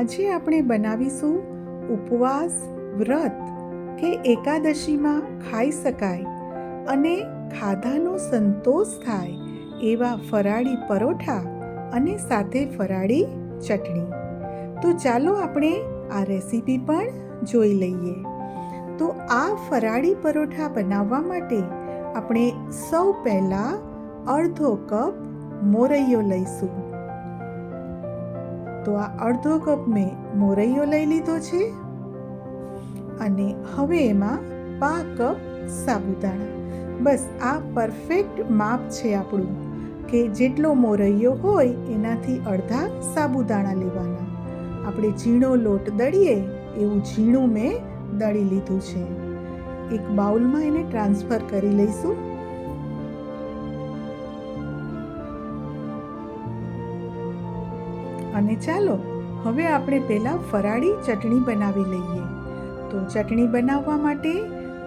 આજે આપણે બનાવીશું ઉપવાસ, વ્રત કે એકાદશીમાં ખાઈ શકાય અને ખાધાનો સંતોષ થાય એવા ફરાળી પરોઠા અને સાથે ફરાળી ચટણી. તો ચાલો આપણે આ રેસીપી પણ જોઈ લઈએ. તો આ ફરાળી પરોઠા બનાવવા માટે આપણે સૌ પહેલાં અડધો કપ મોરૈયો લઈશું. તો આ અડધો કપ મેં મોરૈયો લઈ લીધો છે અને હવે એમાં 5 કપ સાબુદાણા. બસ આ પરફેક્ટ માપ છે આપણું કે જેટલો મોરૈયો હોય એનાથી અડધા સાબુદાણા લેવાના. આપણે ઝીણો લોટ દળીએ એવું ઝીણું મેં દળી લીધું છે. એક બાઉલમાં એને ટ્રાન્સફર કરી લઈશું. અને ચાલો હવે આપણે પહેલાં ફરાળી ચટણી બનાવી લઈએ. તો ચટણી બનાવવા માટે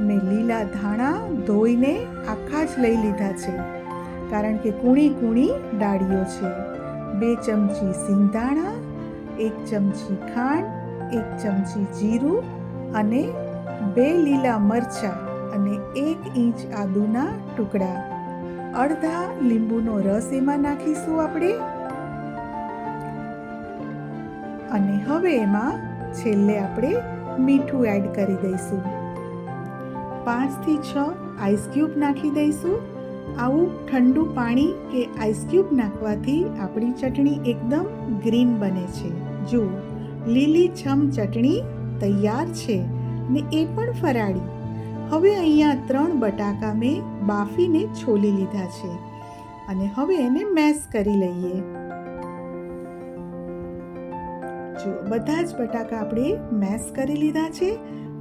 મેં લીલા ધાણા ધોઈને આખા જ લઈ લીધા છે, કારણ કે કૂણી કૂણી ડાળીઓ છે. 2 ચમચી સિંગદાણા, 1 ચમચી ખાંડ, 1 ચમચી જીરું અને 2 લીલા મરચાં અને 1 ઇંચ આદુના ટુકડા. અડધા લીંબુનો રસ એમાં નાખીશું આપણે. અને હવે એમાં છેલ્લે આપણે મીઠું એડ કરી દઈશું. 5 થી 6 આઈસ ક્યુબ નાખી દઈશું. આવું ઠંડુ પાણી કે આઈસ ક્યુબ નાખવાથી આપણી ચટણી એકદમ ગ્રીન બને છે. જુઓ, લીલી છમ ચટણી તૈયાર છે ને એ પણ ફરાળી. હવે અહીંયા 3 બટાકા મેં બાફીને છોલી લીધા છે અને હવે એને મેશ કરી લઈએ. જો બધા જ બટાકા આપણે મેશ કરી લીધા છે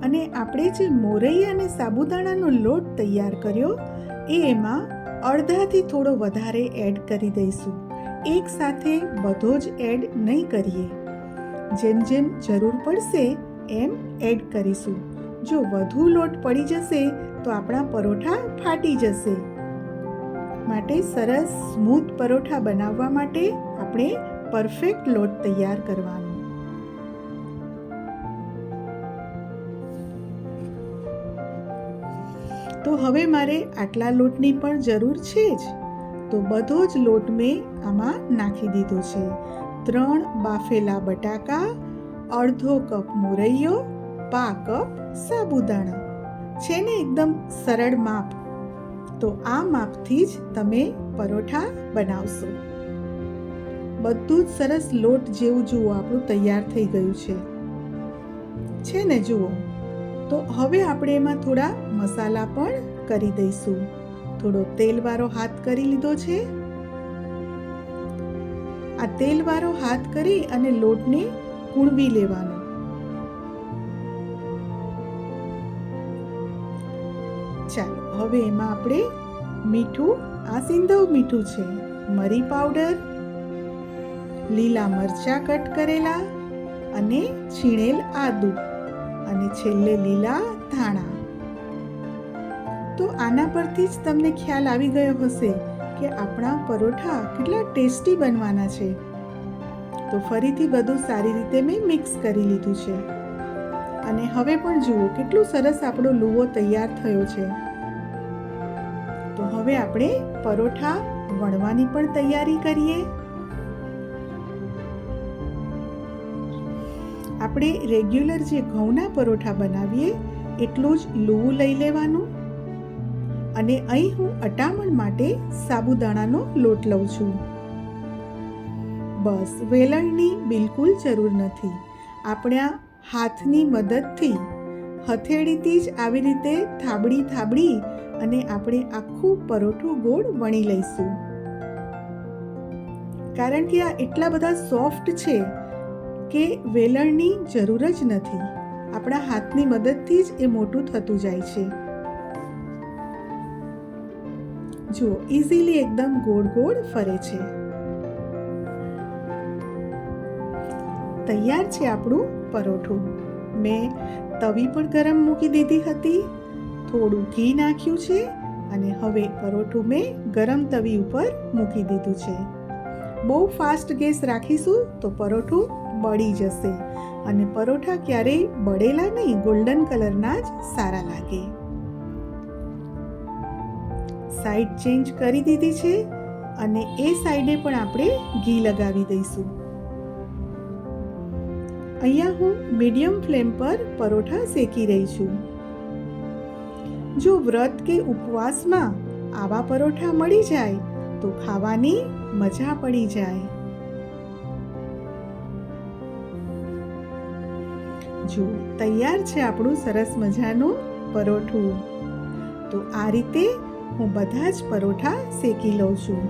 અને આપણે જે મોરૈયા અને સાબુદાણાનો લોટ તૈયાર કર્યો એ એમાં અડધાથી થોડો વધારે એડ કરી દઈશું. એક સાથે બધો જ એડ નહીં કરીએ, જેમ જેમ જરૂર પડશે એમ એડ કરીશું. જો વધુ લોટ પડી જશે તો આપણા પરોઠા ફાટી જશે. માટે સરસ સ્મૂથ પરોઠા બનાવવા માટે આપણે પરફેક્ટ લોટ તૈયાર કરવાનો. તો હવે મારે આટલા લોટની પણ જરૂર છે જ. તો બધો જ લોટ મેં આમાં નાખી દીધો છે. 3 બાફેલા બટાકા, અડધો કપ મોરૈયો, 5 કપ સાબુદાણા. છે ને એકદમ સરળ માપ. તો આ માપથી જ તમે પરોઠા બનાવશો. બધું જ સરસ લોટ જેવું જુઓ આપણું તૈયાર થઈ ગયું છે ને જુઓ. તો હવે આપણે એમાં થોડા મસાલા પણ કરી દઈશું. થોડો તેલવાળો હાથ કરી લીધો છે. આ તેલવાળો હાથ કરી અને લોટને કૂણવી લેવાનો. ચાલો હવે એમાં આપણે મીઠું, આ સિંધવ મીઠું છે, મરી પાવડર, લીલા મરચાં કટ કરેલા અને છીણેલ આદુ અને છેલ્લે લીલા ધાણા. તો આના પરથી જ તમને ખ્યાલ આવી ગયો હશે કે આપણા પરોઠા કેટલા ટેસ્ટી બનવાના છે. તો ફરીથી બધું સારી રીતે મેં મિક્સ કરી લીધું છે અને હવે પણ જુઓ કેટલું સરસ આપણો લુવો તૈયાર થયો છે. તો હવે આપણે પરોઠા વણવાની પણ તૈયારી કરીએ. આપણે રેગ્યુલર જે ઘઉંના પરોઠા બનાવીએ એટલું જ લુવું લઈ લેવાનું. અને અહીં હું અટામણ માટે સાબુદાણાનો લોટ લઉં છું. બસ વેલણની બિલકુલ જરૂર નથી. આપણા હાથની મદદથી હથેળીથી જ આવી રીતે થાબડી અને આપણે આખું પરોઠું ગોળ વણી લઈશું. કારણ કે આ એટલા બધા સોફ્ટ છે કે વેલણની જરૂર જ નથી. આપણા હાથની મદદથી જ એ મોટું થતું જાય છે. જુઓ, ઇઝીલી એકદમ ગોળ ગોળ ફરે છે. તૈયાર છે આપણું પરોઠું. મેં તવી પણ ગરમ મૂકી દીધી હતી, થોડું ઘી નાખ્યું છે અને હવે પરોઠું મેં ગરમ તવી ઉપર મૂકી દીધું છે. બહુ ફાસ્ટ ગેસ રાખીશું તો પરોઠું બળી જશે અને પરોઠા ક્યારેય બળેલા નહીં, ગોલ્ડન કલરના જ સારા લાગે. સાઈડ ચેન્જ કરી દીધી છે અને એ સાઈડે પણ આપણે ઘી લગાવી દઈશું. અહીંયા હું મીડિયમ ફ્લેમ પર પરોઠા શેકી રહી છું. જો વ્રત કે ઉપવાસમાં આવા પરોઠા મળી જાય તો ખાવાની મજા પડી જાય. જો તૈયાર છે આપણું સરસ મજાનું પરોઠું. તો આ રીતે હું બધા જ પરોઠા શેકી લઉં છું.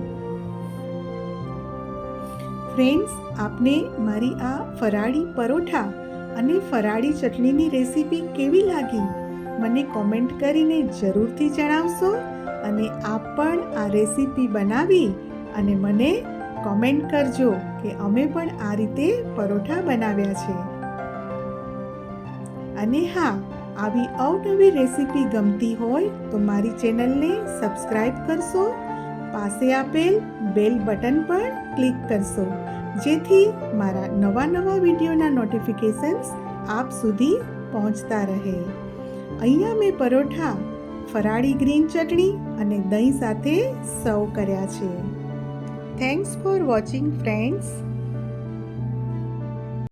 ફ્રેન્ડ્સ, આપને મારી આ ફરાળી પરોઠા અને ફરાળી ચટણીની રેસીપી કેવી લાગી મને કોમેન્ટ કરીને જરૂરથી જણાવશો અને આપ પણ આ રેસીપી બનાવી અને મને કોમેન્ટ કરજો કે અમે પણ આ રીતે પરોઠા બનાવ્યા છે. અને હા, આવી અવનવી રેસીપી ગમતી હોય તો મારી ચેનલને સબસ્ક્રાઈબ કરશો, પાસે આપેલ બેલ બટન પર ક્લિક કરશો જેથી મારા નવા વિડીયોના નોટિફિકેશન્સ આપ સુધી પહોંચતા રહે. અહીંયા મેં પરોઠા ફરાળી ગ્રીન ચટણી અને દહીં સાથે સર્વ કર્યા છે. Thanks for watching friends.